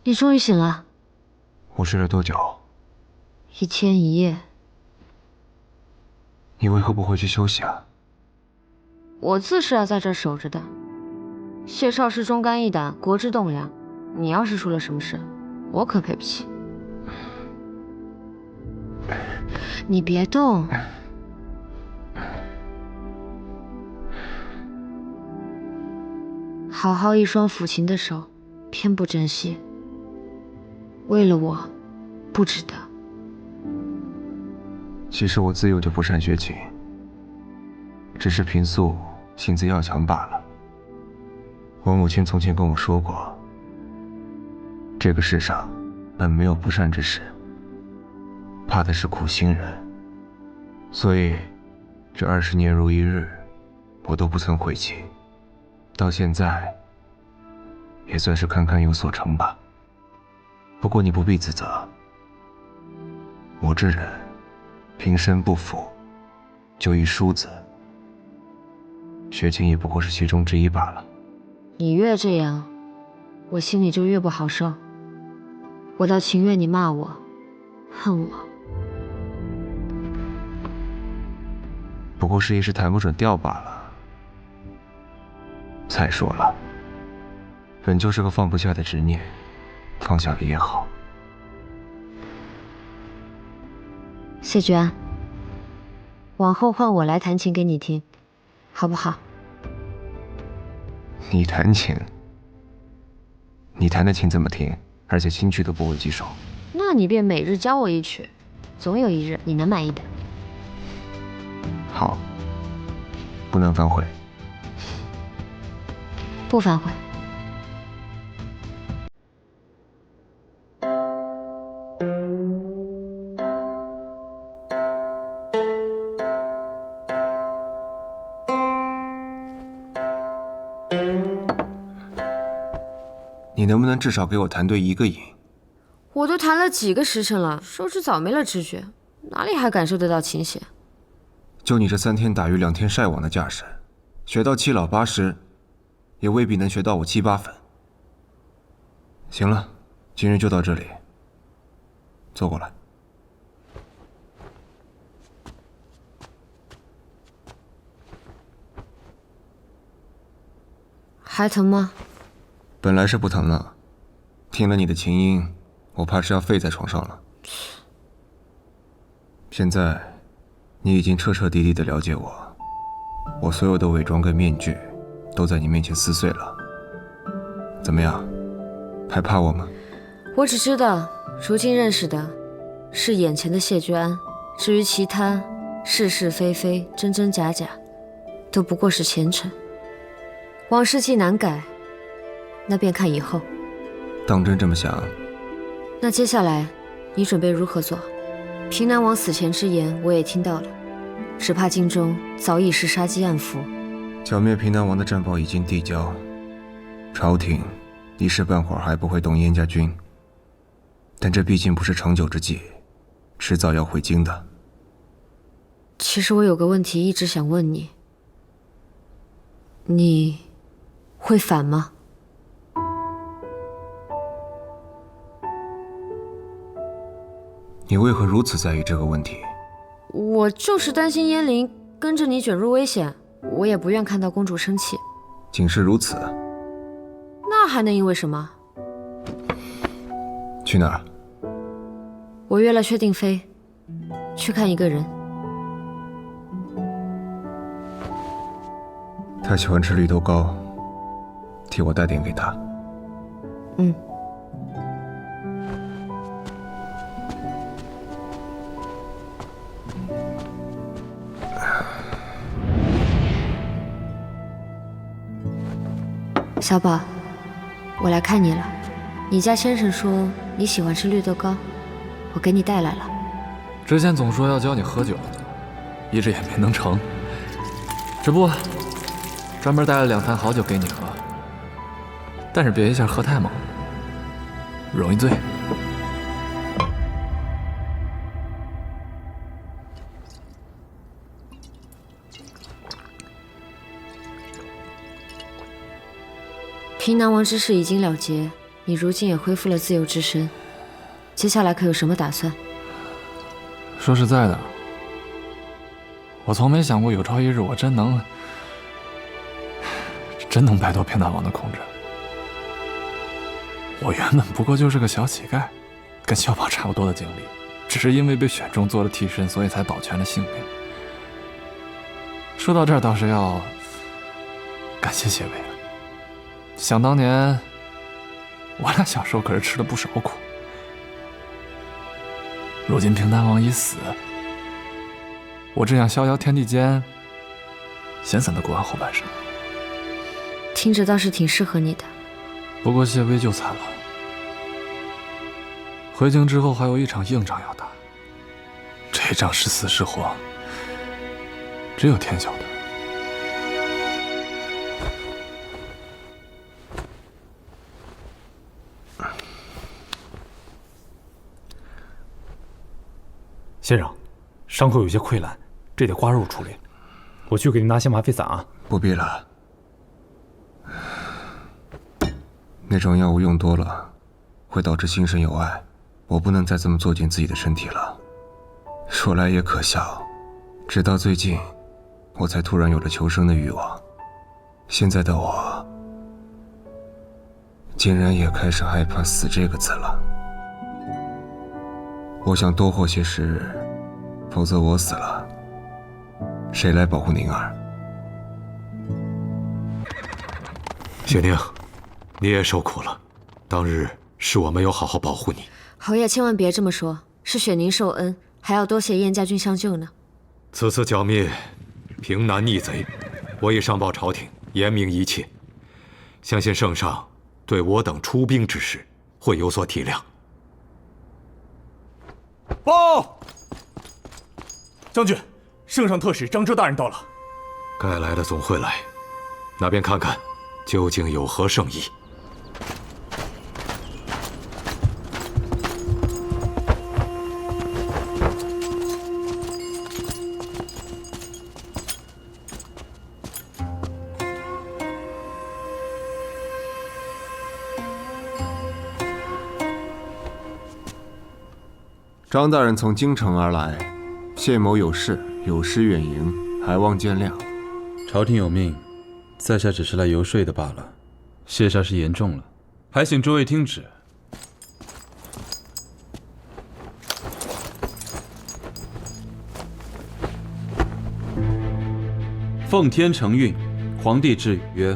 你终于醒了。我睡了多久？1天1夜。你为何不回去休息啊？我自是要在这守着的。谢少是忠肝义胆，国之栋梁。你要是出了什么事，我可赔不起。你别动。好好一双抚琴的手，偏不珍惜。为了我，不值得。其实我自幼就不善学琴，只是平素性子要强罢了。我母亲从前跟我说过，这个世上本没有不善之事，怕的是苦心人。所以这20年如一日，我都不曾悔棋，到现在也算是堪堪有所成吧。不过你不必自责，我这人平生不腐，就一梳子，学琴也不过是其中之一罢了。你越这样，我心里就越不好受。我倒情愿你骂我，恨我。不过是一时弹不准调罢了。再说了，本就是个放不下的执念，放下了也好。谢娟，往后换我来弹琴给你听，好不好？你弹琴？你弹的琴怎么听？而且琴曲都不会几首。那你便每日教我一曲，总有一日你能满意的。好，不能反悔。不反悔。你能不能至少给我弹对一个音？我都弹了几个时辰了，手指早没了知觉，哪里还感受得到琴弦？就你这3天打鱼2天晒网的架势，学到7老8十，也未必能学到我7、8分。行了，今日就到这里。坐过来。还疼吗？本来是不疼了，听了你的琴音，我怕是要废在床上了。现在，你已经彻彻底底的了解我，我所有的伪装跟面具，都在你面前撕碎了。怎么样，还怕我吗？我只知道，如今认识的是眼前的谢居安，至于其他是是非非、真真假假，都不过是前尘。往事既难改，那便看以后。当真这么想？那接下来你准备如何做？平南王死前之言我也听到了，只怕京中早已是杀机暗伏。剿灭平南王的战报已经递交，朝廷一时半会儿还不会动燕家军，但这毕竟不是长久之计，迟早要回京的。其实我有个问题一直想问你，你会反吗？你为何如此在意这个问题？我就是担心燕陵跟着你卷入危险，我也不愿看到公主生气。仅是如此？那还能因为什么？去哪儿？我约了薛定飞，去看一个人。他喜欢吃绿豆糕，替我带点给他。嗯。小宝，我来看你了。你家先生说你喜欢吃绿豆糕，我给你带来了。之前总说要教你喝酒，一直也没能成。只不过专门带了2坛好酒给你喝，但是别一下喝太猛，容易醉。平南王之事已经了结，你如今也恢复了自由之身，接下来可有什么打算？说实在的，我从没想过有朝一日我真能摆脱平大王的控制。我原本不过就是个小乞丐，跟小宝差不多的经历，只是因为被选中做了替身，所以才保全了性命。说到这儿，倒是要感谢谢薇了。想当年，我俩小时候可是吃了不少苦。如今平大王已死，我只想逍遥天地间，闲散的过完后半生。听着倒是挺适合你的。不过谢薇就惨了，回京之后还有一场硬仗要打，这仗是死是活，只有天晓得。先生，伤口有些溃烂，这得刮肉处理。我去给您拿些麻沸散啊。不必了，那种药物用多了，会导致心神有碍，我不能再这么作践自己的身体了。说来也可笑，直到最近，我才突然有了求生的欲望。现在的我，竟然也开始害怕死这个字了。我想多活些时日，否则我死了，谁来保护宁儿？雪宁，你也受苦了，当日是我没有好好保护你。侯爷千万别这么说，是雪宁受恩，还要多谢燕家军相救呢。此次剿灭平南逆贼，我已上报朝廷，严明一切，相信圣上对我等出兵之事会有所体谅。报，将军，圣上特使张遮大人到了。该来的总会来，那边看看究竟有何圣意。张大人从京城而来，谢某有事，有失远迎，还望见谅。朝廷有命，在下只是来游说的罢了。谢煞是严重了，还请诸位听旨。奉天承运，皇帝制曰：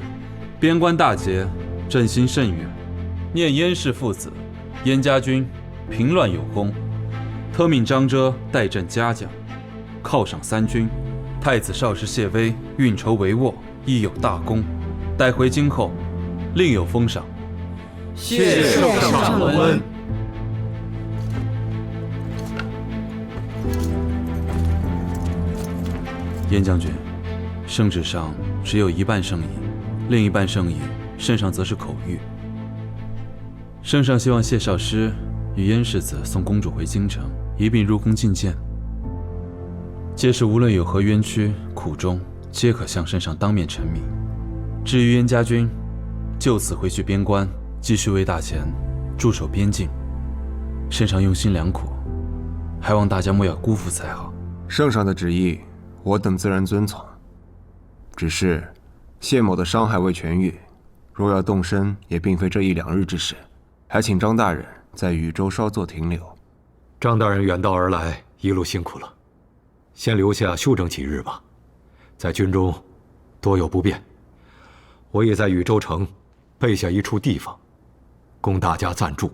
边关大捷，朕心甚悦。念燕氏父子，燕家军平乱有功，特命张遮代朕嘉奖，犒赏三军。太子少师谢威运筹帷幄，亦有大功。待回京后，另有封赏。谢圣上隆恩。燕将军，圣旨上只有一半圣意，另一半圣意，圣上则是口谕。圣上希望谢少师与燕世子送公主回京城，一并入宫觐见。届时无论有何冤屈苦衷，皆可向圣上当面陈明。至于燕家军，就此回去边关，继续为大前驻守边境。圣上用心良苦，还望大家莫要辜负才好。圣上的旨意，我等自然遵从。只是谢某的伤还未痊愈，若要动身，也并非这一两日之事，还请张大人在禹州稍作停留。张大人远道而来，一路辛苦了，先留下休整几日吧。在军中多有不便，我也在禹州城备下一处地方，供大家暂住。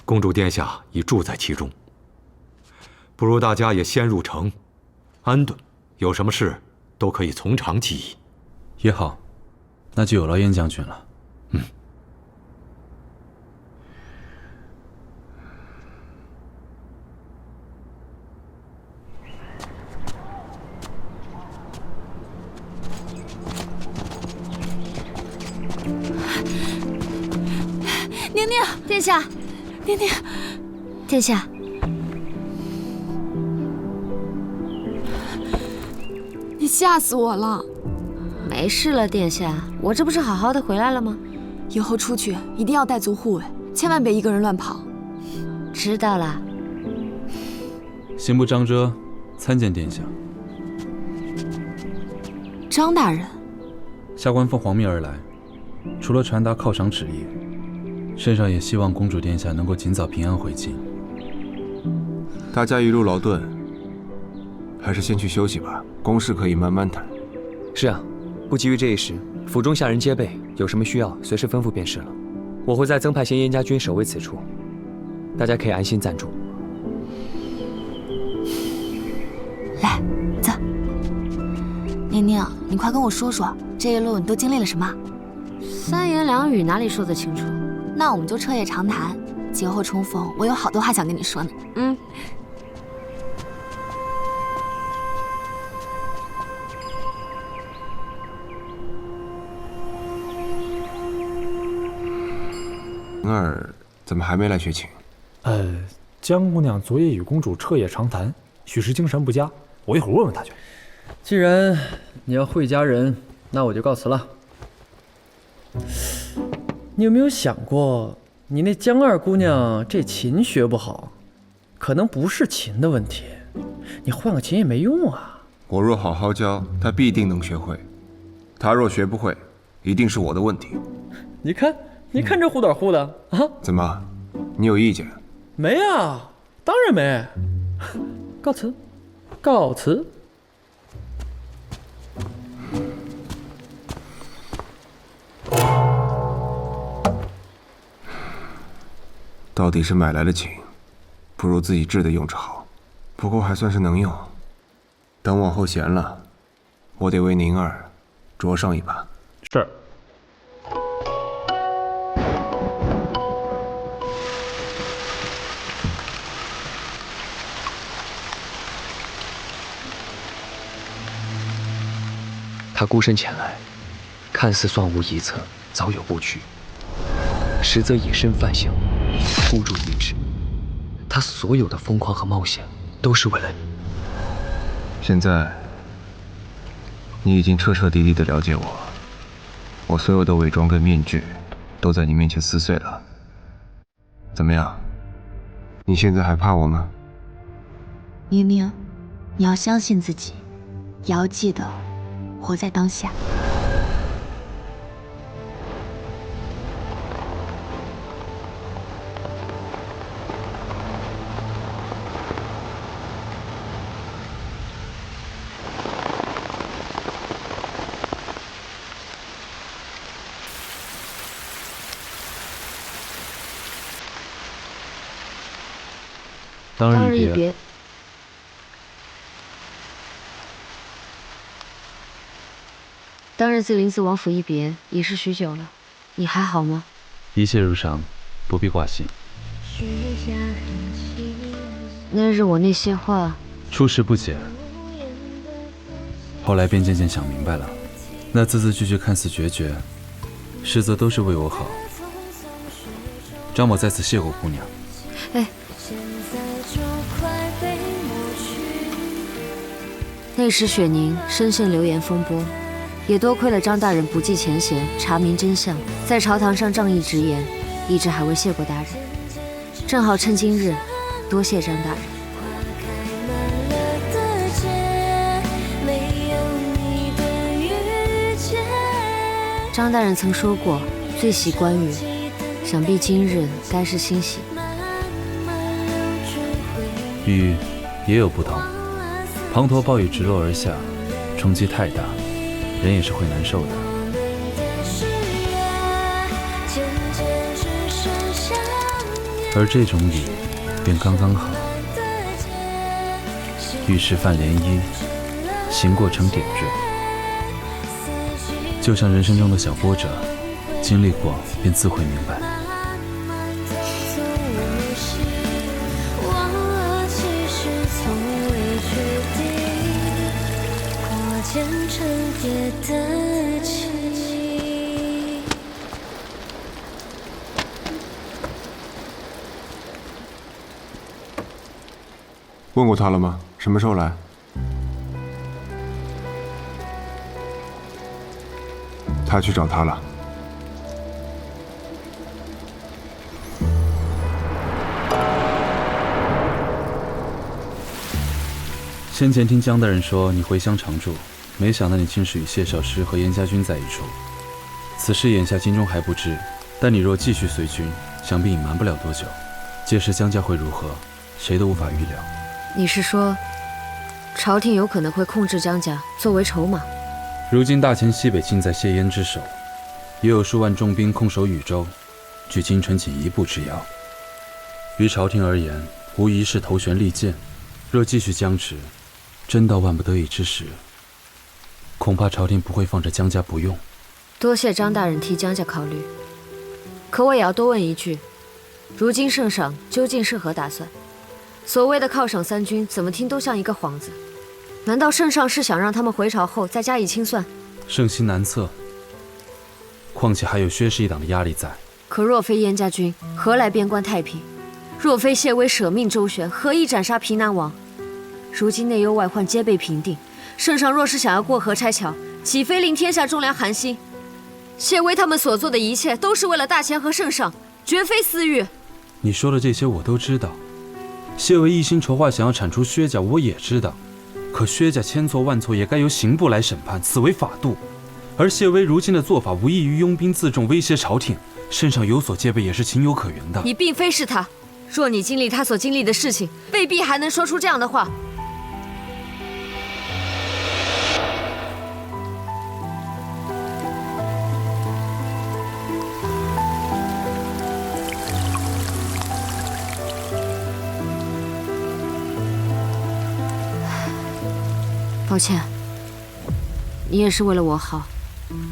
公主殿下已住在其中，不如大家也先入城安顿，有什么事都可以从长计议。也好，那就有劳燕将军了。宁宁，殿下，宁宁，殿下，你吓死我了！没事了，殿下，我这不是好好的回来了吗？以后出去一定要带足护卫，千万别一个人乱跑。知道啦。刑部张遮参见殿下。张大人，下官奉皇命而来，除了传达犒赏旨意，圣上也希望公主殿下能够尽早平安回京。大家一路劳顿，还是先去休息吧，公事可以慢慢谈。是啊，不急于这一时，府中下人皆备，有什么需要随时吩咐便是了。我会再增派些燕家军守卫此处，大家可以安心暂住。来，走。宁宁，你快跟我说说，这一路你都经历了什么？三言两语哪里说得清楚？那我们就彻夜长谈，节后重逢，我有好多话想跟你说呢。宁儿怎么还没来学请？江姑娘昨夜与公主彻夜长谈，许是精神不佳，我一会儿问问她去。既然你要会佳人，那我就告辞了。你有没有想过，你那江二姑娘这琴学不好，可能不是琴的问题，你换个琴也没用啊。我若好好教，她必定能学会；她若学不会，一定是我的问题。你看这忽短忽的啊？怎么，你有意见？没啊，当然没。告辞，告辞。到底是买来的琴，不如自己制的用着好。不过还算是能用。等往后闲了，我得为宁儿酌上一把。是。他孤身前来，看似算无一策，早有布局，实则以身犯险，孤注一掷。他所有的疯狂和冒险，都是为了你。现在，你已经彻彻底底的了解我，我所有的伪装跟面具，都在你面前撕碎了。怎么样？你现在还怕我吗？宁宁，你要相信自己，也要记得活在当下。当日一别。当日自林子王府一别，已是许久了。你还好吗？一切如常，不必挂心。那日我那些话，初时不解，后来便渐渐想明白了。那字字句句看似决绝，实则都是为我好。张某在此谢过姑娘。那时雪宁深陷流言风波，也多亏了张大人不计前嫌，查明真相，在朝堂上仗义直言，一直还未谢过大人。正好趁今日，多谢张大人。张大人曾说过，最喜观月，想必今日该是欣喜。雨也有不同。滂沱暴雨直落而下，冲击太大，人也是会难受的。而这种雨便刚刚好，遇时泛涟漪，行过成点缀，就像人生中的小波折，经历过便自会明白。问过他了吗？什么时候来？他去找他了。先前听江大人说你回乡常住，没想到你竟是与谢少师和严家军在一处。此事眼下京中还不知，但你若继续随军，想必隐瞒不了多久。届时江家会如何，谁都无法预料。你是说，朝廷有可能会控制江家作为筹码？如今大秦西北尽在谢烟之手，也有数万重兵控守禹州，距京城仅一步之遥。于朝廷而言，无疑是头悬利剑。若继续僵持，真到万不得已之时，恐怕朝廷不会放着江家不用。多谢张大人替江家考虑，可我也要多问一句：如今圣上究竟是何打算？所谓的犒赏三军，怎么听都像一个幌子。难道圣上是想让他们回朝后再加以清算？圣心难测，况且还有薛氏一党的压力在。可若非燕家军，何来边关太平？若非谢威舍命周旋，何以斩杀平南王？如今内忧外患皆被平定，圣上若是想要过河拆桥，岂非令天下忠良寒心？谢威他们所做的一切，都是为了大钱和圣上，绝非私欲。你说的这些我都知道。谢威一心筹划想要铲除薛家，我也知道。可薛家千错万错，也该由刑部来审判，此为法度。而谢威如今的做法，无异于拥兵自重，威胁朝廷，身上有所戒备也是情有可原的。你并非是他，若你经历他所经历的事情，未必还能说出这样的话。抱歉，你也是为了我好，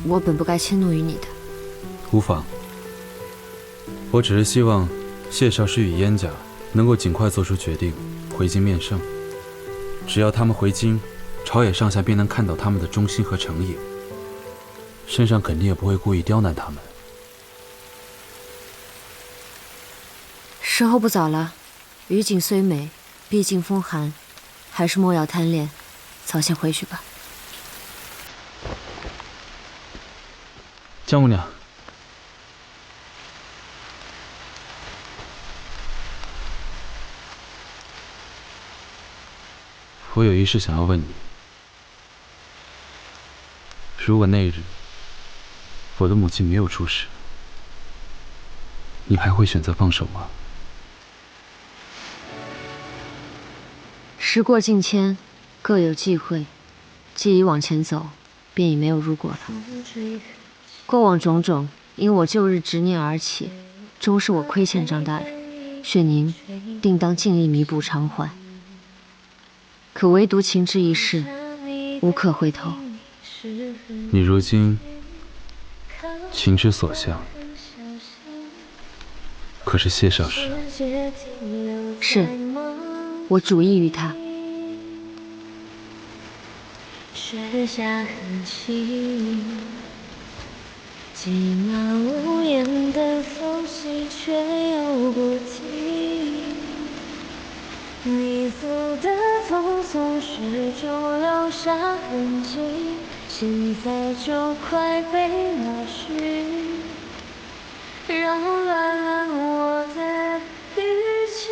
我本不该迁怒于你的。无妨，我只是希望谢少师与燕家能够尽快做出决定，回京面圣。只要他们回京，朝野上下便能看到他们的忠心和诚意。圣上肯定也不会故意刁难他们。时候不早了，雨景虽美，毕竟风寒，还是莫要贪恋。早些回去吧。江姑娘，我有一事想要问你。如果那日我的母亲没有出事，你还会选择放手吗？时过境迁，各有忌讳，既已往前走，便已没有如果了。过往种种，因我旧日执念而起，终是我亏欠张大人，愿您定当尽力弥补偿还。可唯独情之一事，无可回头。你如今情之所向，可是谢少师？是，我主意于他。雪下痕迹，寂寞无言的缝隙，却有过境。你走的匆匆，始终留下痕迹，现在就快被拉去，扰乱了我的语气。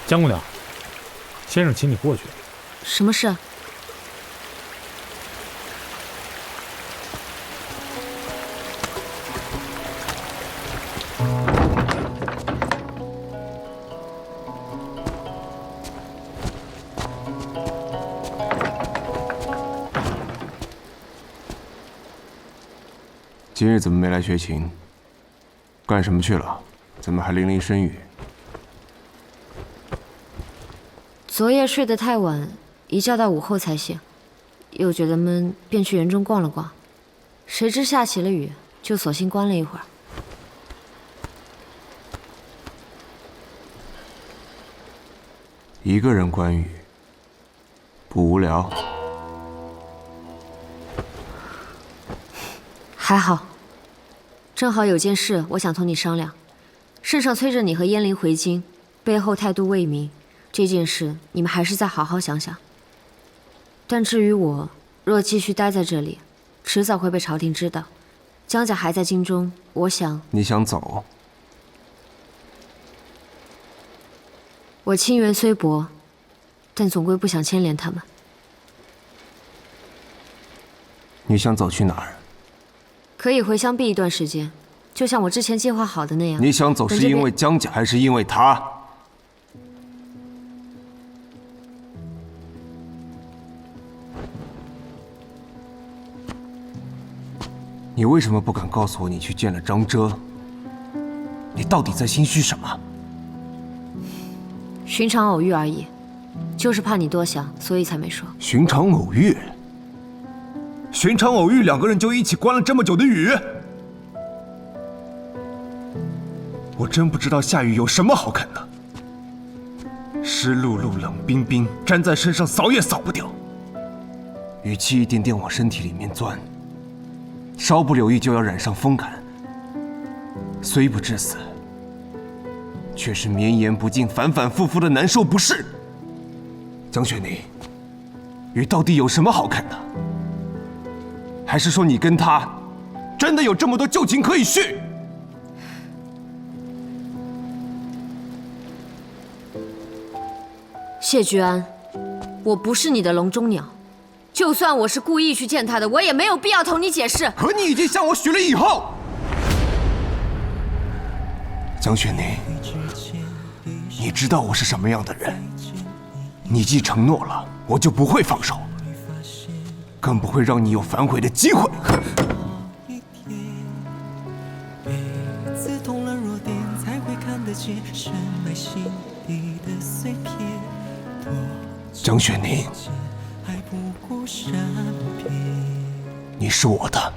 江姑娘，先生请你过去。什么事？今日怎么没来学琴？干什么去了？怎么还淋漓深雨？昨夜睡得太晚，一觉到午后才醒，又觉得闷，便去园中逛了逛。谁知下起了雨，就索性关了一会儿。一个人观雨，不无聊？还好，正好有件事我想同你商量。圣上催着你和燕灵回京，背后态度未明，这件事你们还是再好好想想。但至于我，若继续待在这里，迟早会被朝廷知道，江家还在京中，我想你想走？我亲缘虽薄，但总归不想牵连他们。你想走去哪儿？可以回乡避一段时间，就像我之前计划好的那样。你想走是因为江家，还是因为他？你为什么不敢告诉我你去见了张遮？你到底在心虚什么？寻常偶遇而已，就是怕你多想，所以才没说。寻常偶遇？寻常偶遇，两个人就一起观了这么久的雨？我真不知道下雨有什么好看的，湿漉漉、冷冰冰，粘在身上扫也扫不掉。雨气一点点往身体里面钻，稍不留意就要染上风感，虽不致死，却是绵延不尽、反反复复的难受不适。江雪宁，雨到底有什么好看的？还是说你跟他真的有这么多旧情可以续？谢居安，我不是你的笼中鸟，就算我是故意去见他的，我也没有必要同你解释。可你已经向我许了以后。江雪宁，你知道我是什么样的人，你既承诺了，我就不会放手，更不会让你有反悔的机会。江雪宁，你是我的。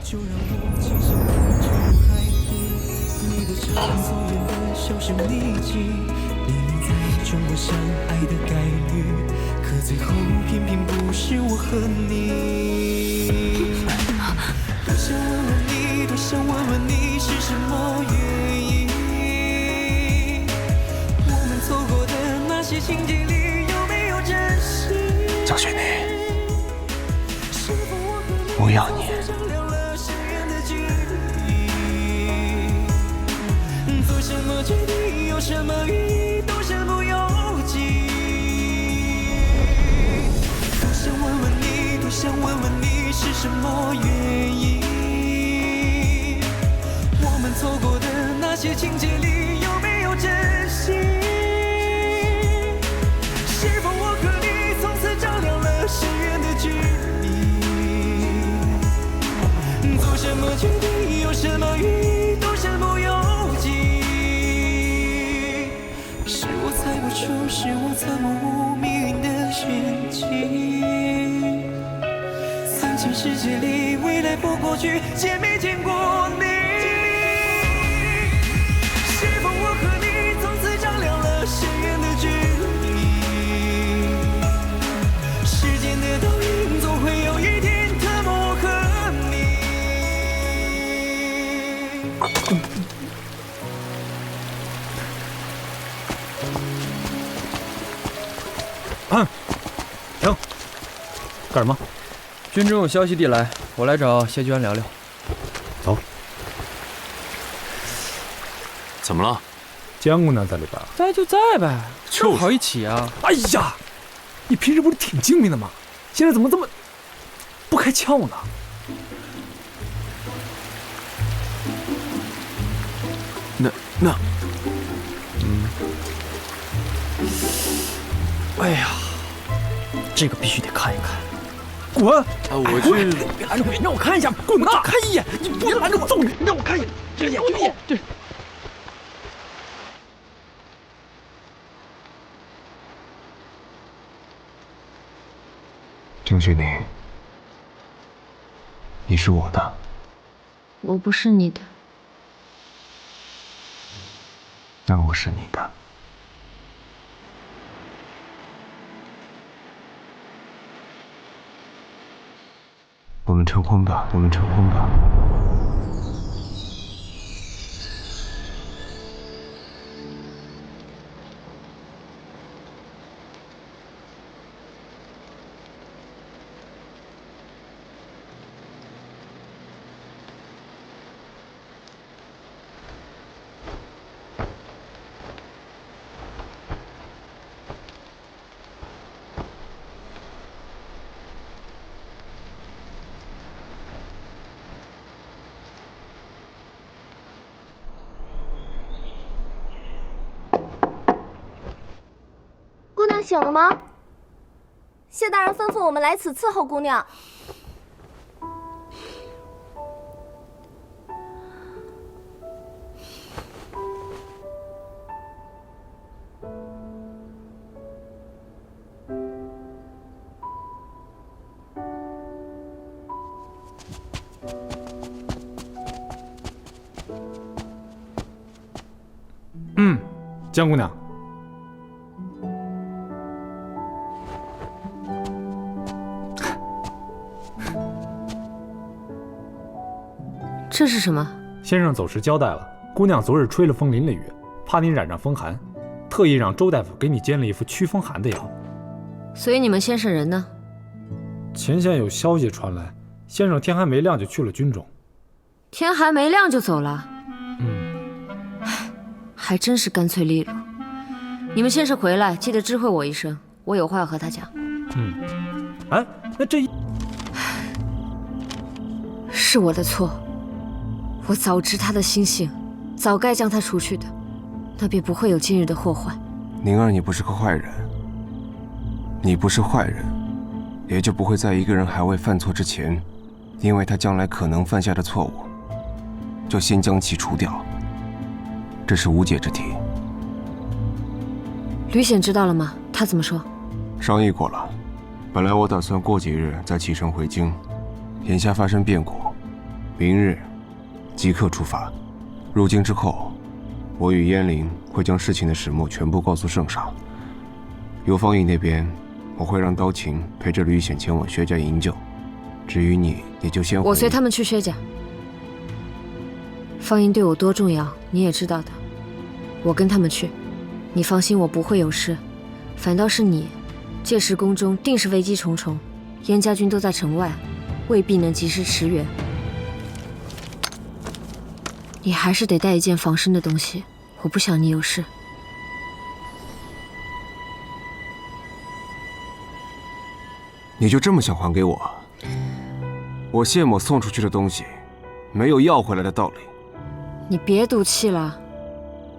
可最后偏偏不是我和你。多想问问你，多想问问你是什么原因？我们错过的那些情节里有没有真实？江雪宁，我要你。做什么决定，有什么寓意，都身不由己。多想问问你，多想问问你是什么原因？我们错过的那些情节里有没有真心？是否我和你从此丈量了深远的距离？做什么决定，有什么寓意，都身不由己。是我猜不出，是我参悟命运的玄机。三千世界里，未来或过去，见没见过你？是否我和你从此丈量了深远的距离？时间的倒影，总会有一天特磨合你。停！干什么？军中有消息递来，我来找谢居安聊聊。走。怎么了？江姑娘在里边？在就在呗，正好一起啊！哎呀，你平时不是挺精明的吗？现在怎么这么不开窍呢？那，哎呀，这个必须得看一看。滚！我去。别拦着我，让我看一下。滚啊！看一眼，你不能拦着我，揍你！让我看一眼，这个眼，这个眼，对。江雪宁，你是我的。我不是你的。那我是你的。我们成婚吧，我们成婚吧。娘醒了吗？谢大人吩咐我们来此伺候姑娘。江姑娘，这是什么？先生走时交代了，姑娘昨日吹了风淋了雨，怕你染上风寒，特意让周大夫给你煎了一副驱风寒的药。所以你们先生人呢？前线有消息传来，先生天还没亮就去了军中。天还没亮就走了？还真是干脆利落。你们先生回来，记得知会我一声，我有话要和他讲。哎，那这是我的错，我早知他的心性，早该将他除去的，那便不会有今日的祸患。宁儿，你不是个坏人，你不是坏人，也就不会在一个人还未犯错之前，因为他将来可能犯下的错误，就先将其除掉。这是无解之题。吕显知道了吗？他怎么说？商议过了，本来我打算过几日再启程回京，眼下发生变故，明日即刻出发。入京之后，我与燕灵会将事情的始末全部告诉圣上。游方毅那边，我会让刀琴陪着吕显前往薛家营救。至于你，也就先回。我随他们去薛家。方英对我多重要，你也知道的。我跟他们去。你放心，我不会有事，反倒是你，届时宫中定是危机重重，燕家军都在城外，未必能及时驰援。你还是得带一件防身的东西，我不想你有事。你就这么想还给我？我谢某送出去的东西，没有要回来的道理。你别赌气了，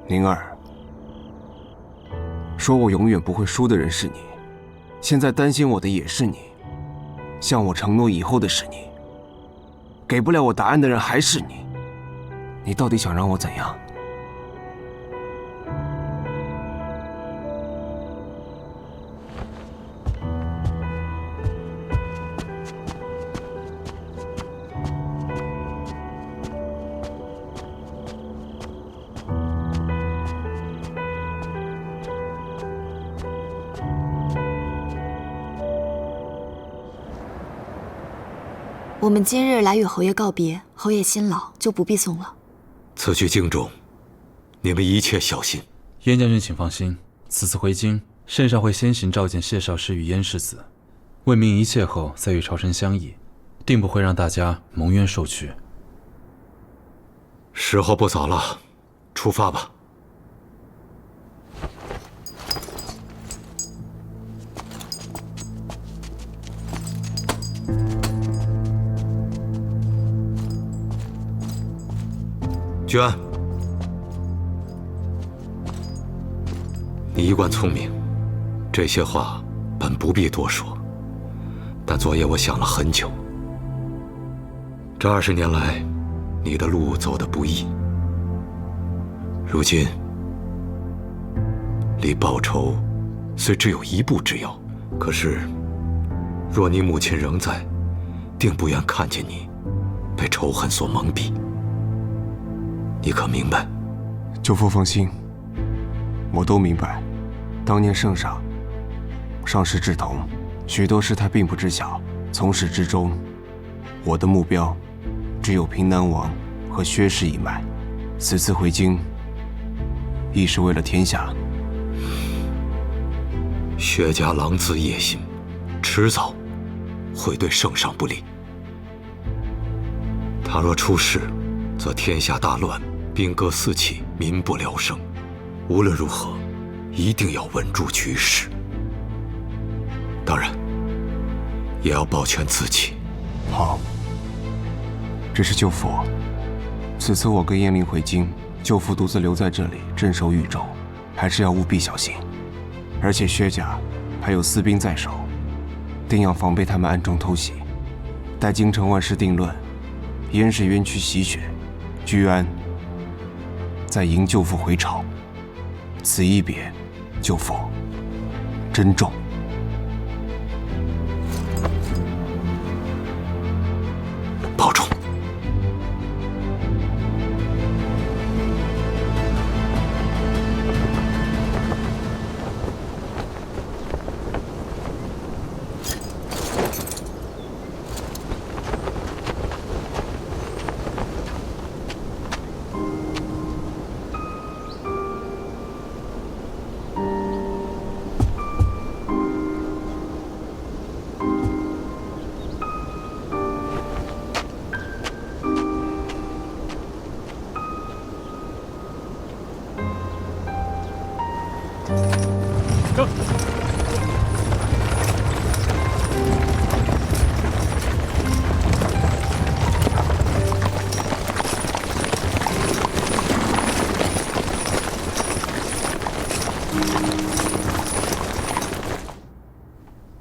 宁儿。说我永远不会输的人是你，现在担心我的也是你，向我承诺以后的是你，给不了我答案的人还是你，你到底想让我怎样？我们今日来与侯爷告别，侯爷辛劳，就不必送了。此去京中，你们一切小心。燕将军请放心，此次回京，圣上会先行召见谢少师与燕世子，问明一切后，再与朝臣商议，定不会让大家蒙冤受屈。时候不早了，出发吧。居安，你一贯聪明，这些话本不必多说。但昨夜我想了很久，这20年来，你的路走得不易。如今，离报仇虽只有一步之遥，可是，若你母亲仍在，定不愿看见你被仇恨所蒙蔽。你可明白？舅父放心，我都明白。当年圣上上师志同，许多事他并不知晓。从始至终，我的目标只有平南王和薛氏一脉。此次回京，亦是为了天下。薛家狼子野心，迟早会对圣上不利。他若出事，则天下大乱，兵戈四起，民不聊生。无论如何，一定要稳住局势。当然，也要保全自己。好。只是舅父，此次我跟燕灵回京，舅父独自留在这里镇守豫州，还是要务必小心。而且薛家还有私兵在手，定要防备他们暗中偷袭。待京城万事定论，燕氏冤屈洗雪，居安，再迎舅父回朝。此一别，舅父珍重。保重。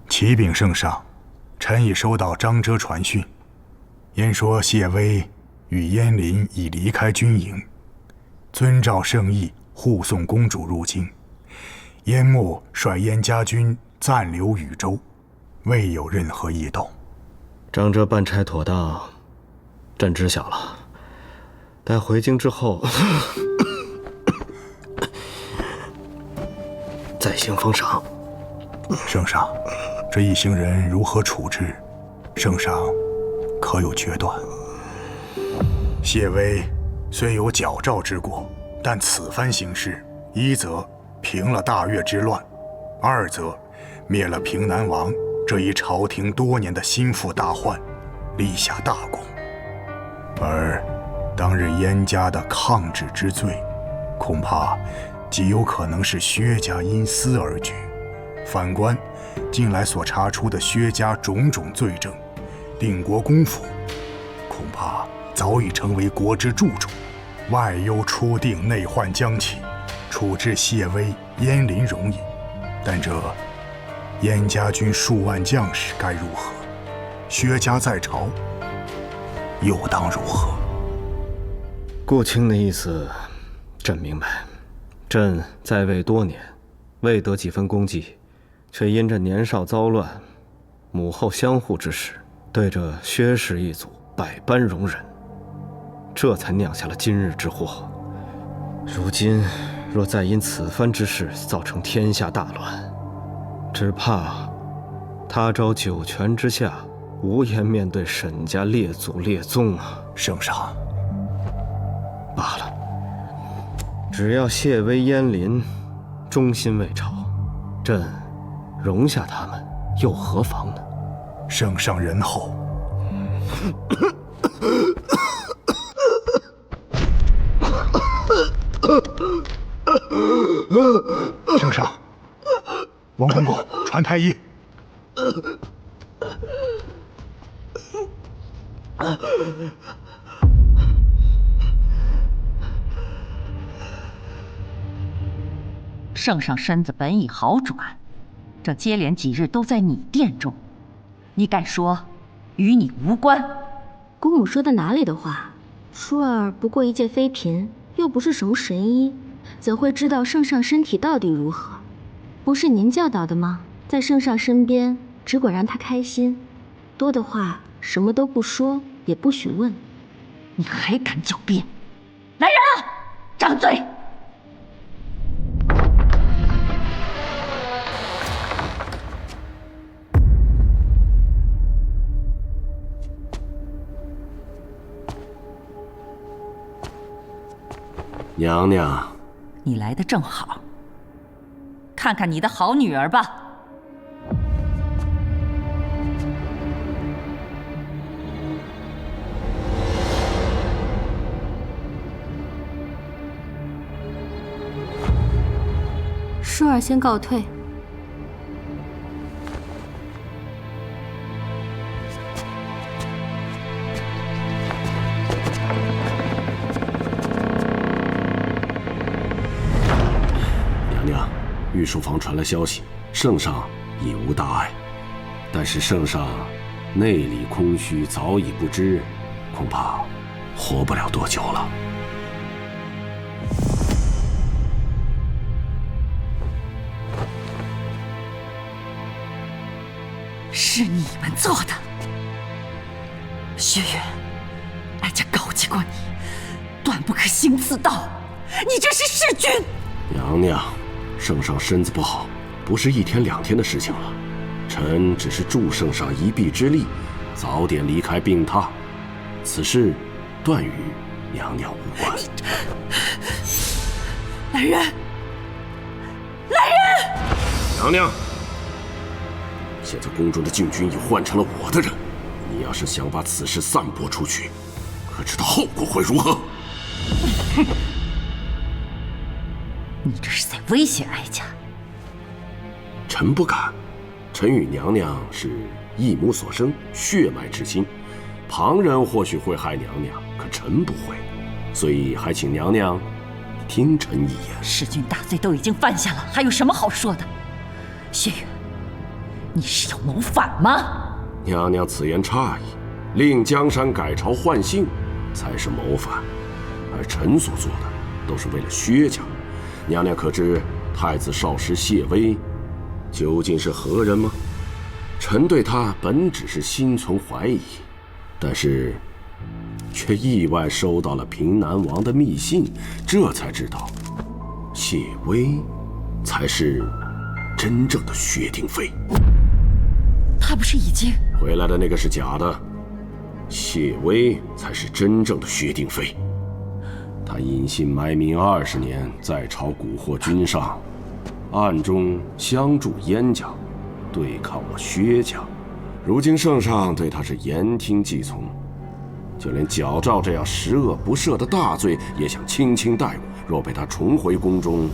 启禀圣上，臣已收到张遮传讯，燕说谢威与燕林已离开军营，遵照圣意护送公主入京。燕穆率燕家军暂留禹州，未有任何异动。张遮办差妥当，朕知晓了。待回京之后，再行封赏。圣上，这一行人如何处置？圣上可有决断？谢威虽有矫诏之过，但此番行事，一则平了大越之乱，二则灭了平南王这一朝廷多年的心腹大患，立下大功。而当日燕家的抗旨之罪，恐怕极有可能是薛家因私而举。反观近来所查出的薛家种种罪证，定国公府恐怕早已成为国之蛀虫。外忧初定，内患将起，处置谢威、燕林容易，但这燕家军数万将士该如何？薛家在朝，又当如何？顾卿的意思，朕明白。朕在位多年，未得几分功绩，却因着年少遭乱，母后相护之时，对这薛氏一族百般容忍，这才酿下了今日之祸。如今若再因此番之事造成天下大乱，只怕他朝九泉之下，无颜面对沈家列祖列宗啊！圣上，罢了，只要谢威、燕林忠心为朝，朕容下他们又何妨呢？圣上仁厚。圣上，王公公传太医。圣上身子本已好转，这接连几日都在你殿中，你敢说与你无关？姑母说的哪里的话？舒儿不过一介妃嫔，又不是什么神医，怎会知道圣上身体到底如何？不是您教导的吗？在圣上身边，只管让他开心，多的话什么都不说，也不许问。你还敢狡辩？来人啊，张嘴！娘娘，你来的正好，看看你的好女儿吧。舒儿先告退。御书房传来消息，圣上亦无大碍。但是圣上内里空虚，早已不知，恐怕活不了多久了。是你们做的，薛远，哀家告诫过你，断不可行此道。你这是弑君！娘娘，圣上身子不好，不是1天2天的事情了。臣只是助圣上一臂之力，早点离开病榻。此事断与娘娘无关。来人！来人！娘娘，现在宫中的禁军已换成了我的人，你要是想把此事散播出去，可知道后果会如何？哼！你这是在威胁哀家。臣不敢。臣与娘娘是一母所生，血脉之亲，旁人或许会害娘娘，可臣不会，所以还请娘娘听臣一言。弑君大罪都已经犯下了，还有什么好说的？薛远，你是要谋反吗？娘娘此言差矣，令江山改朝换姓才是谋反，而臣所做的都是为了薛家。娘娘可知太子少师谢威究竟是何人吗？臣对他本只是心存怀疑，但是却意外收到了平南王的密信，这才知道谢威才是真正的薛定妃。他不是已经回来的那个是假的，谢威才是真正的薛定妃。他隐姓埋名20年，在朝蛊惑君上，暗中相助燕家，对抗我薛家。如今圣上对他是言听计从，就连矫诏这样十恶不赦的大罪也想轻轻带过。若被他重回宫中，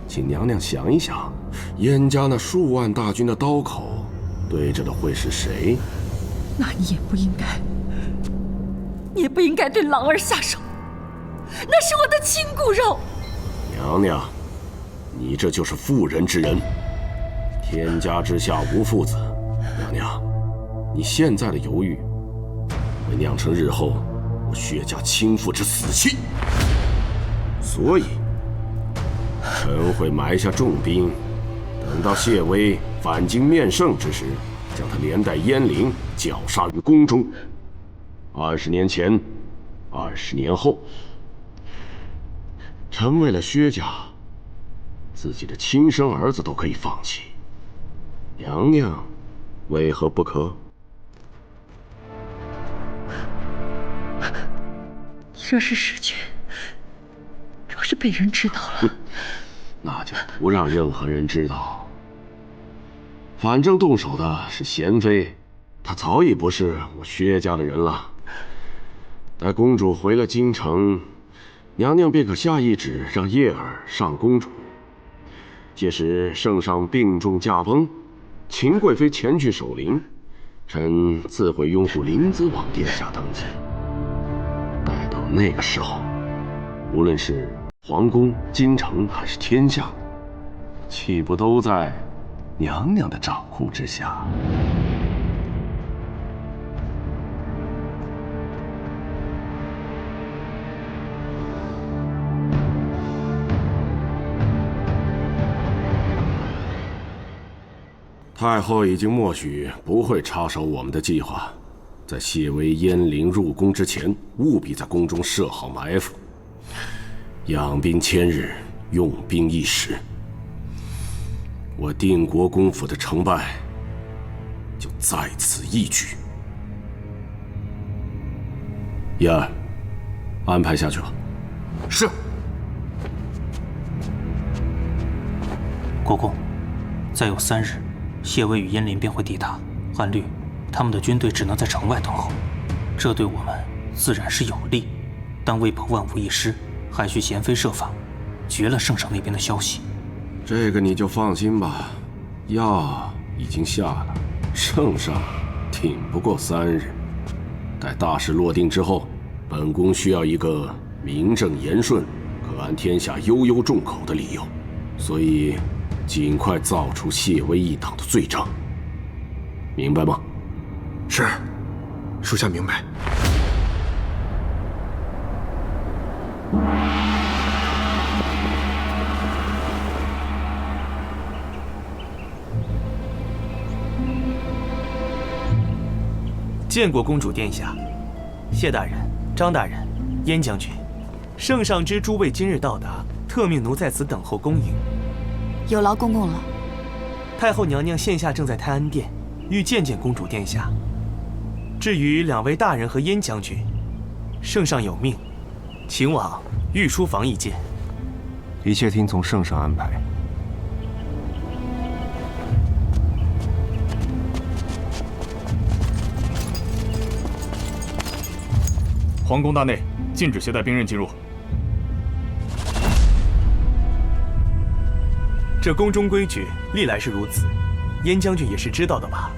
请娘娘想一想，燕家那数万大军的刀口对着的会是谁？那你也不应该对朗儿下手，那是我的亲骨肉。娘娘，你这就是妇人之仁，天家之下无父子。娘娘，你现在的犹豫，会酿成日后我薛家倾覆之死期。所以，臣会埋下重兵，等到谢威反京面圣之时，将他连带燕陵绞杀于宫中。20年前，20年后，臣为了薛家，自己的亲生儿子都可以放弃，娘娘为何不可？你若是弑君，若是被人知道了，那就不让任何人知道。反正动手的是贤妃，她早已不是我薛家的人了。待公主回了京城，娘娘便可下懿旨，让叶儿上公主。届时圣上病重驾崩，秦贵妃前去守灵，臣自会拥护临淄王殿下登基。待到那个时候，无论是皇宫、京城还是天下，岂不都在娘娘的掌控之下？太后已经默许不会插手我们的计划，在谢威燕陵入宫之前，务必在宫中设好埋伏，养兵千日，用兵一时。我定国公府的成败就在此一举。燕儿，安排下去吧。是。国公，再有3日，谢威与燕陵便会抵达。按律，他们的军队只能在城外等候，这对我们自然是有利。但为保万无一失，还需贤妃设法绝了圣上那边的消息。这个你就放心吧，药已经下了，圣上挺不过3日。待大事落定之后，本宫需要一个名正言顺、可安天下悠悠众口的理由，所以尽快造出谢威一党的罪证，明白吗？是，属下明白。见过公主殿下，谢大人、张大人、燕将军，圣上知诸位今日到达，特命奴在此等候恭迎。有劳公公了。太后娘娘现下正在泰安殿，欲见见公主殿下。至于2位大人和燕将军，圣上有命，请往御书房一见。一切听从圣上安排。皇宫大内禁止携带兵刃进入。这宫中规矩历来是如此，燕将军也是知道的吧？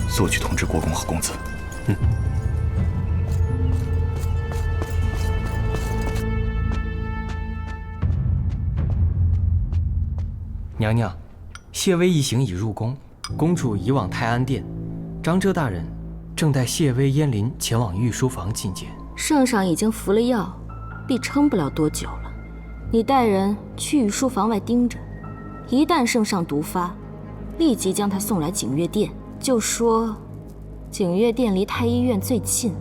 速去通知国公和公子。娘娘，谢威一行已入宫，公主已往泰安殿，张遮大人正带谢威、燕林前往御书房觐见。圣上已经服了药，必撑不了多久了。你带人去御书房外盯着，一旦圣上毒发，立即将他送来景岳殿，就说景岳殿离太医院最近，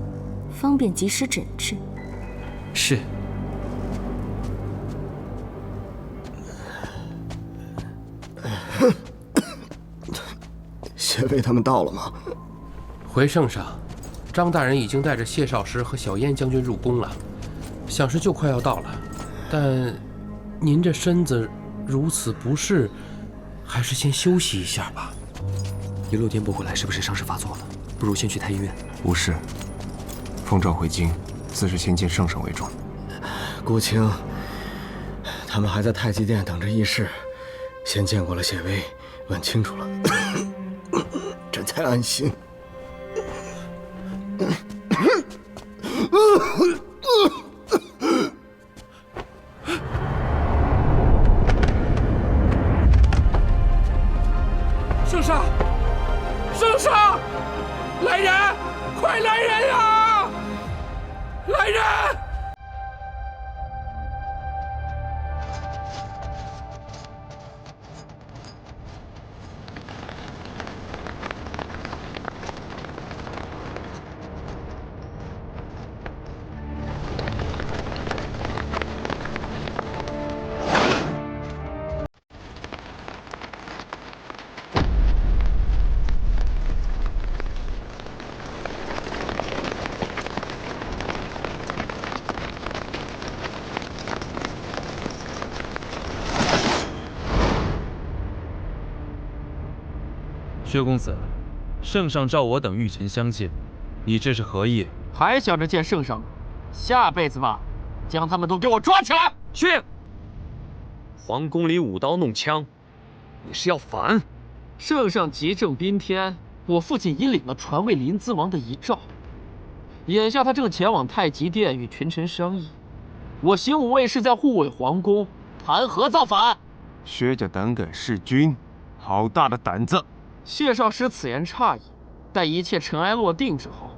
方便及时诊治。是。谢威他们到了吗？回圣上，张大人已经带着谢少师和小燕将军入宫了，想是就快要到了。但您这身子如此不适，还是先休息一下吧。一路颠簸过来，是不是伤势发作了？不如先去太医院。无事。奉诏回京，自是先见圣上为重。顾青，他们还在太极殿等着议事，先见过了谢威，问清楚了，这才安心。圣上，圣上，来人，快来人啊！来人！薛公子，圣上召我等御前相见，你这是何意？还想着见圣上？下辈子吧，将他们都给我抓起来！去！皇宫里舞刀弄枪，你是要反？圣上急政宾天，我父亲已领了传位临淄王的遗诏，眼下他正前往太极殿与群臣商议。我行武卫是在护卫皇宫，谈何造反？薛家胆敢弑君，好大的胆子！谢少师此言差矣，待一切尘埃落定之后，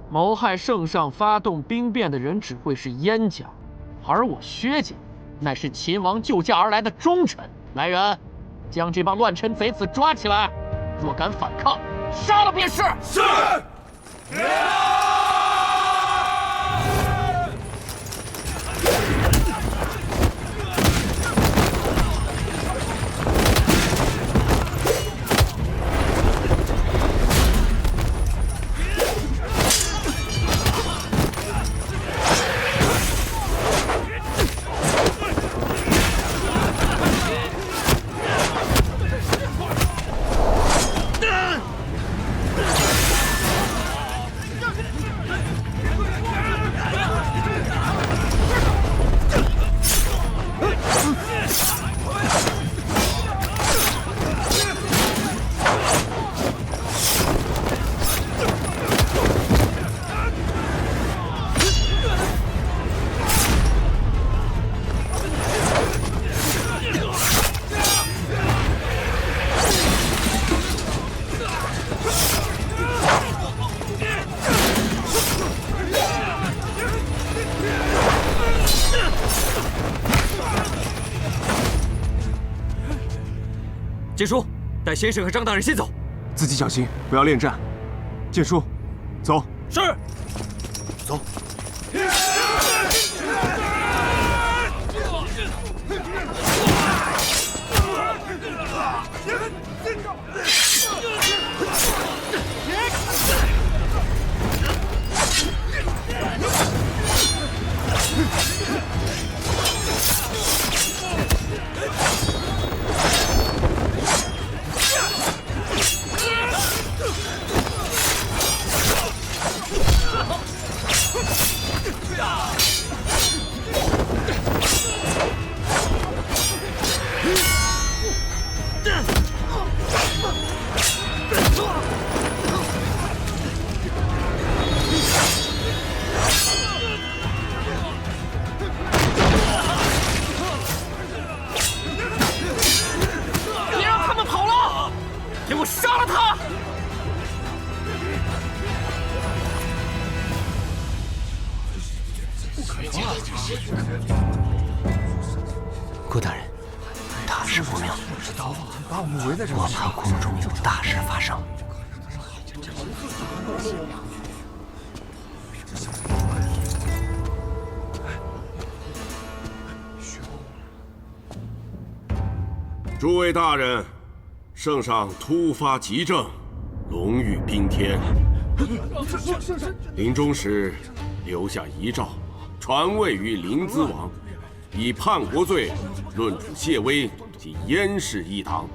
谋害圣上、发动兵变的人只会是燕家，而我薛家乃是秦王救驾而来的忠臣。来人，将这帮乱臣贼子抓起来，若敢反抗，杀了便是。是。剑叔，带先生和张大人先走。自己小心，不要恋战。剑叔，走。是。走。别让他们跑了，给我杀了他！顾大人，大事不妙，把我们围在这里，我怕宫中有大事发生。诸位大人，圣上突发急症，龙御宾天，临终时留下遗诏，传位于临淄王，以叛国罪论处谢威及燕氏一党。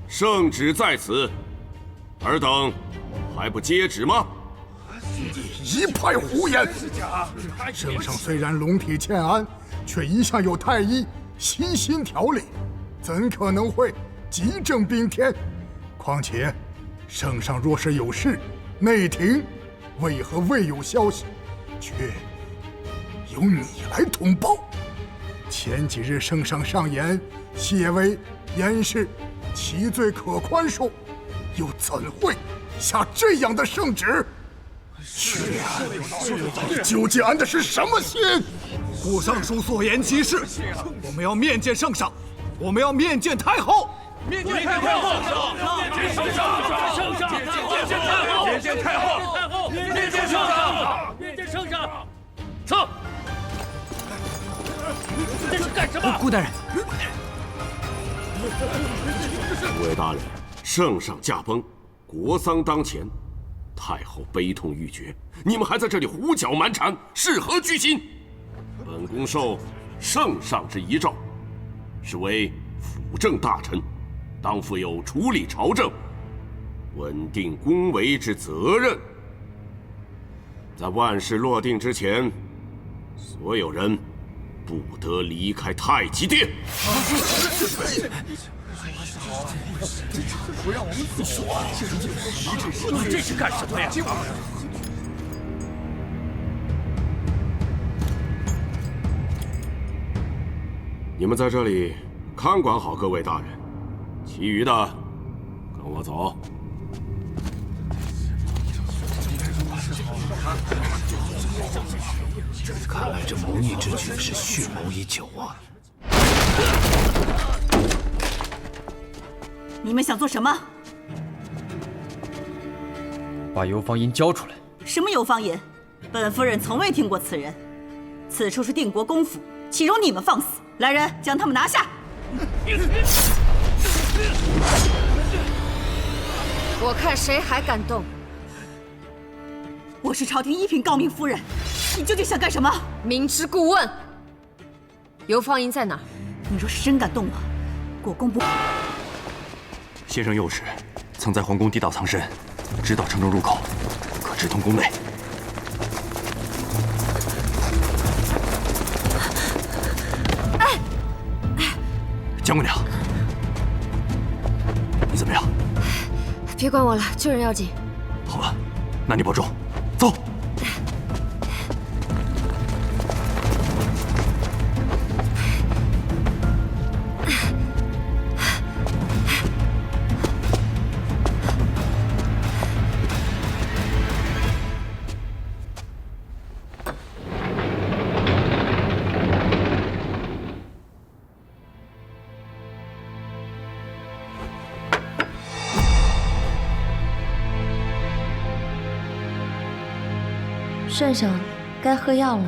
圣旨在此，尔等还不接旨吗？一派胡言！圣上虽然龙体欠安，却一向有太医悉心调理，怎可能会急症宾天？况且，圣上若是有事，内廷为何未有消息，却由你来通报？前几日圣上上言，谢威、燕氏其罪可宽恕，又怎会下这样的圣旨？你究竟安的是什么心？顾尚书所言极是，我们要面见圣上，我们要面见太后。面见太后！面见圣上！面见太后！面见太后！面见圣上！面见圣上！撤！这是干什么？顾大人，诸位大人，圣上驾崩，国丧当前，太后悲痛欲绝，你们还在这里胡搅蛮缠，是何居心？本宫受圣上之遗诏，是为辅政大臣，当负有处理朝政、稳定宫闱之责任。在万事落定之前，所有人不得离开太极殿。不让我们走啊！你这是干什么呀？你们在这里看管好各位大人，其余的跟我走。看来这谋逆之举是蓄谋已久啊！你们想做什么？把游芳音交出来！什么游芳音？本夫人从未听过此人。此处是定国公府，岂容你们放肆？来人，将他们拿下！我看谁还敢动！我是朝廷一品诰命夫人，你究竟想干什么？明知故问。游芳音在哪儿？你若是真敢动我，国公不。先生幼时曾在皇宫地道藏身，知道城中入口，可直通宫内。江姑娘，你怎么样？别管我了，救人要紧。好吧，那你保重，走。圣上该喝药了。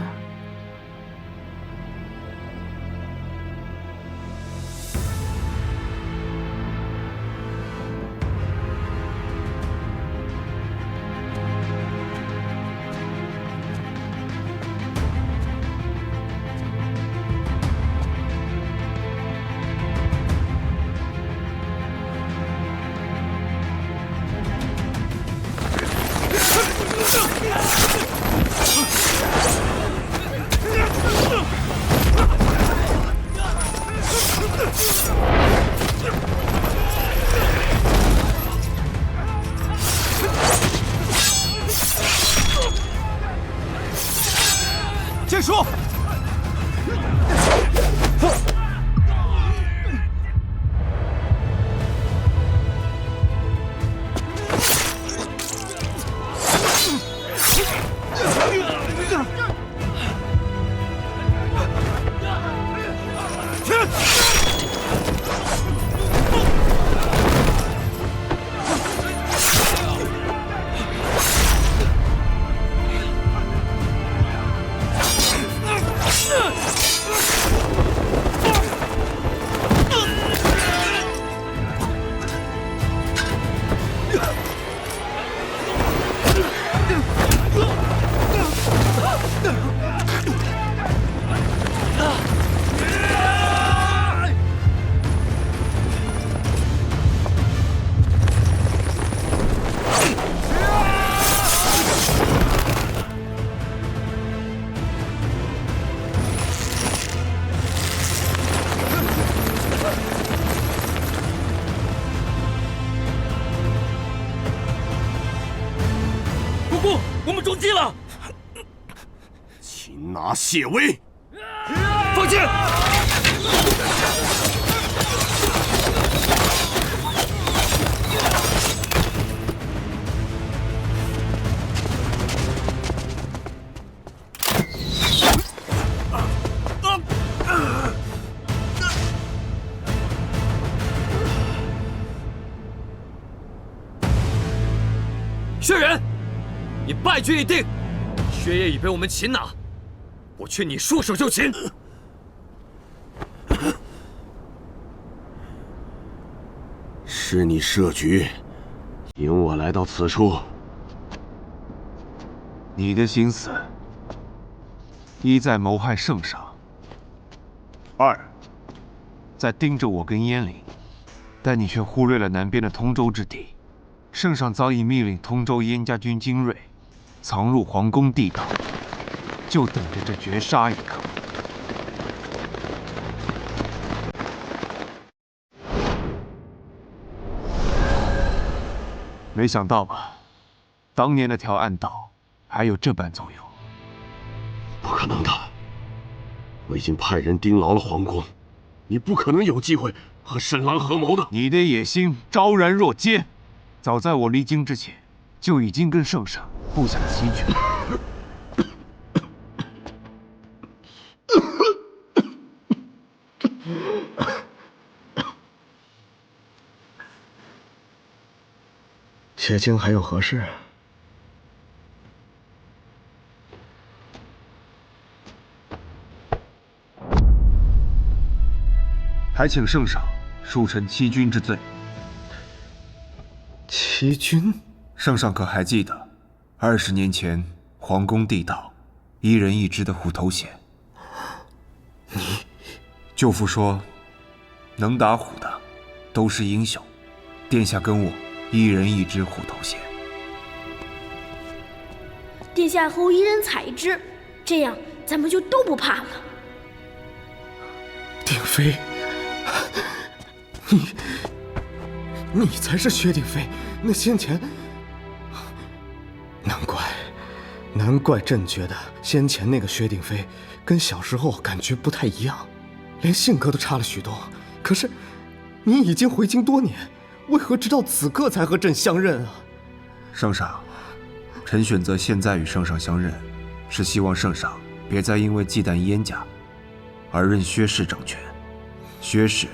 剑叔，我们中计了！擒拿谢威，放箭！薛远，你败局已定，薛爷已被我们擒拿，我劝你束手就擒。是你设局，引我来到此处。你的心思，一在谋害圣上，二在盯着我跟燕翎，但你却忽略了南边的通州之地。圣上早已命令通州燕家军精锐藏入皇宫地道，就等着这绝杀一刻。没想到吧，当年那条暗道还有这般作用。不可能的，我已经派人盯牢了皇宫，你不可能有机会和沈郎合谋的。你的野心昭然若揭，早在我离京之前，就已经跟圣上布下了棋局。且清还有何事？还请圣上恕臣欺君之罪。欺君？圣上可还记得20年前皇宫地道1人1支的虎头衔？你舅父说，能打虎的都是英雄。殿下跟我1人1支虎头衔。殿下和我1人采1支，这样咱们就都不怕了。鼎飞，你才是薛鼎飞。那先前，难怪朕觉得先前那个薛鼎飞跟小时候感觉不太一样，连性格都差了许多。可是你已经回京多年，为何直到此刻才和朕相认啊？圣上，臣选择现在与圣上相认，是希望圣上别再因为忌惮燕家而任薛氏政权。薛氏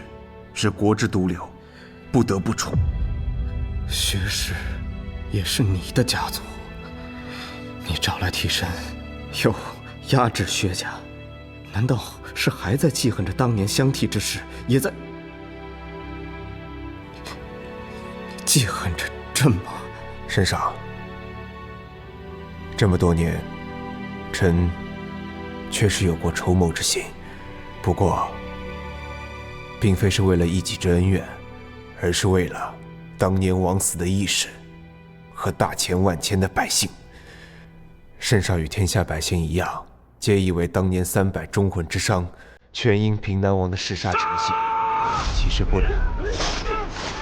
是国之毒瘤，不得不除。薛氏也是你的家族，你找来替身，又压制薛家，难道是还在记恨着当年相替之事，也在记恨着朕吗？圣上，这么多年，臣确实有过筹谋之心，不过，并非是为了一己之恩怨，而是为了当年枉死的义士和大千万千的百姓。圣上与天下百姓一样，皆以为当年300忠魂之伤，全因平南王的弑杀成性。其实不然，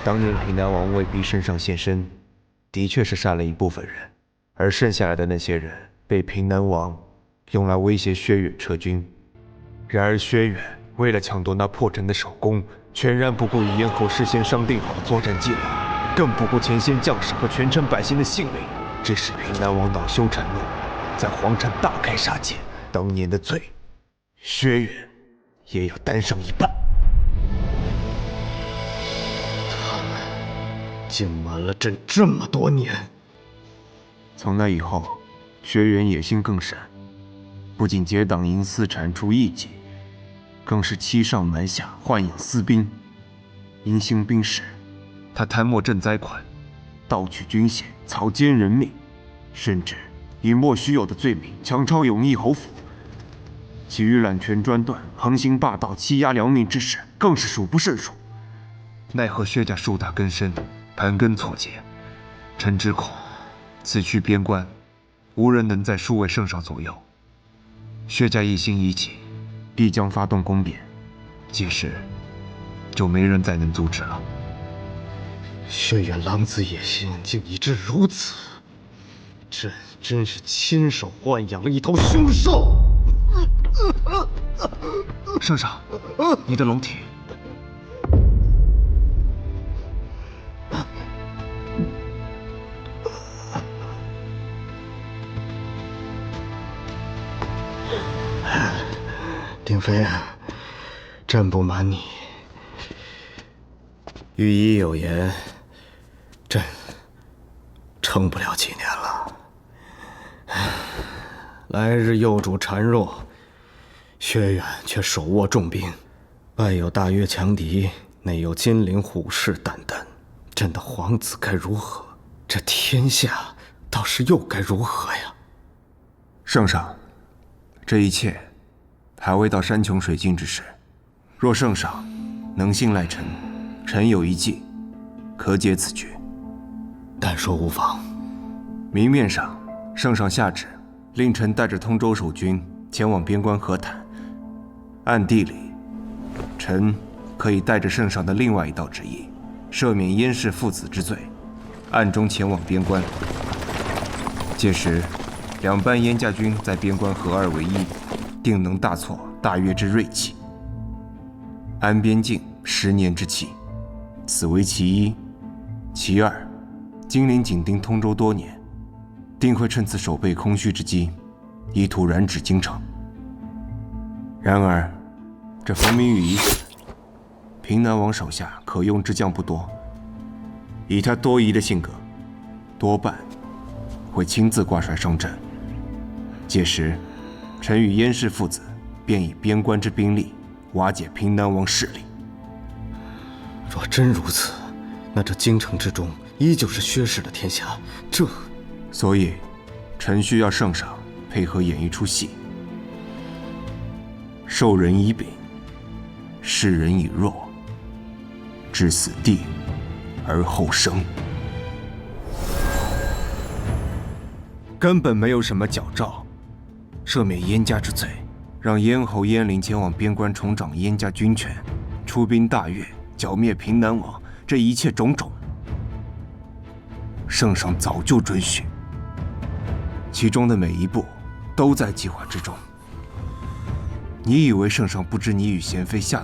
当年平南王为逼圣上现身，的确是杀了一部分人，而剩下来的那些人被平南王用来威胁薛远撤军。然而薛远为了抢夺那破城的首功，全然不顾与咽喉事先商定好的作战计划，更不顾前线将士和全城百姓的性命，致使平南王恼羞成怒，在皇城大开杀戒。当年的罪，薛远也要担上一半。他们竟瞒了朕这么多年。从那以后，薛远野心更甚，不仅结党营私铲除异己，更是欺上瞒下，豢养私兵。因兴兵时，他贪没赈灾款，盗取军饷，草菅人命，甚至以莫须有的罪名强抄永义侯府。其余揽权专断、横行霸道、欺压良民之事，更是数不胜数。奈何薛家树大根深，盘根错节，臣只恐此去边关，无人能在数位圣上左右。薛家一心一气，必将发动宫变，届时就没人再能阻止了。薛远狼子野心竟已至如此，朕真是亲手豢养了一头凶兽。圣上，你的龙体。丁妃，朕不瞒你，御医有言，朕撑不了几年了。来日幼主孱弱，薛远却手握重兵，外有大越强敌，内有金陵虎视眈眈，朕的皇子该如何？这天下倒是又该如何呀？圣上，这一切还未到山穷水尽之时。若圣上能信赖臣，臣有一计，可解此局。但说无妨。明面上，圣上下旨令臣带着通州守军前往边关和谈；暗地里，臣可以带着圣上的另外一道旨意，赦免燕氏父子之罪，暗中前往边关。届时，两班燕家军在边关合二为一，定能大挫大越之锐气，安边境10年之期。此为其一。其二，金陵紧盯通州多年，定会趁此守备空虚之机，意图染指京城。然而，这冯明宇已死，平南王手下可用之将不多。以他多疑的性格，多半会亲自挂帅上阵。届时，臣与燕氏父子便以边关之兵力瓦解平南王势力。若真如此，那这京城之中依旧是薛氏的天下。所以，臣需要圣上配合演一出戏。授人以柄，示人以弱，置死地而后生。根本没有什么矫诏，赦免燕家之罪，让燕侯燕陵前往边关重掌燕家军权，出兵大越，剿灭平南王。这一切种种，圣上早就准许，其中的每一步都在计划之中。你以为圣上不知你与贤妃下